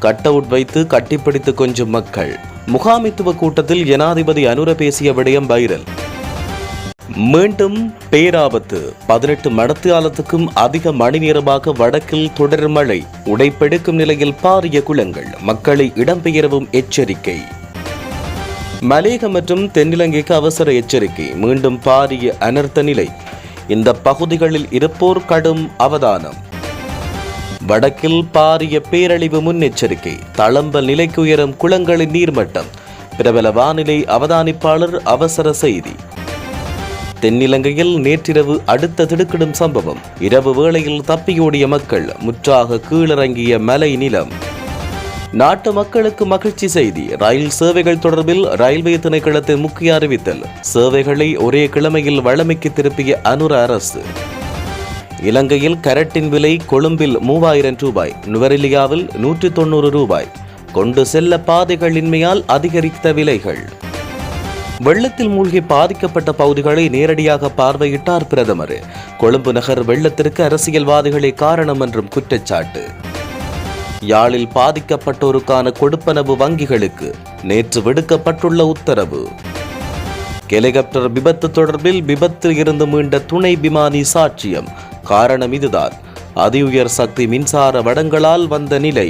Cut out வைத்து கட்டிப்பிடித்து கொஞ்சம் மக்கள். முகாமித்துவ கூட்டத்தில் ஜனாதிபதி அனுர பேசிய விடயம் வைரல். மீண்டும் பேராபத்து. 18 மணித்தியாலத்துக்கும் அதிக மணி நேரமாக வடக்கில் தொடர் மழை. உடைப்பெடுக்கும் நிலையில் பாரிய குளங்கள். மக்களை இடம்பெயரவும் எச்சரிக்கை. மலேக மற்றும் தென்னிலங்கைக்கு அவசர எச்சரிக்கை. மீண்டும் பாரிய அனர்த்த நிலை. இந்த பகுதிகளில் இருப்போர் கடும் அவதானம். வடக்கில் பாரிய பேரழிவு முன்னெச்சரிக்கை. தளம்பல் நிலைக்கு உயரும் குளங்களின் நீர்மட்டம். பிரபல வானிலை அவதானிப்பாளர் அவசர செய்தி. தென்னிலங்கையில் நேற்றிரவு அடுத்த திடுக்கிடும் சம்பவம். இரவு வேளையில் தப்பியோடிய மக்கள். முற்றாக கீழிறங்கிய மலை நிலம். நாட்டு மக்களுக்கு மகிழ்ச்சி செய்தி. ரயில் சேவைகள் தொடர்பில் ரயில்வே திணைக்களத்தின் முக்கிய அறிவித்தல். சேவைகளை ஒரே கிழமையில் வழமைக்கு திருப்பிய அனுர அரசு. இலங்கையில் கரட்டின் விலை கொழும்பில் 3000 ரூபாய், நுவரெலியாவில் 190 ரூபாய். கொண்டு செல்ல பாதைகளின்மையால் அதிகரித்த விலைகள். வெள்ளத்தில் மூழ்கி பாதிக்கப்பட்ட பகுதிகளை நேரடியாக பார்வையிட்டார் பிரதமர். கொழும்பு நகர் வெள்ளத்திற்கு அரசியல்வாதிகளே காரணம் என்றும் குற்றச்சாட்டு. யாழில் பாதிக்கப்பட்டோருக்கான கொடுப்பனவு வங்கிகளுக்கு நேற்று விடுக்கப்பட்டுள்ள உத்தரவு. ஹெலிகாப்டர் விபத்து தொடர்பில் விபத்தில் இருந்து மீண்ட துணை விமானி சாட்சியம். காரணம் இதுதான், அதி உயர் சக்தி மின்சார வடங்களால் வந்த நிலை.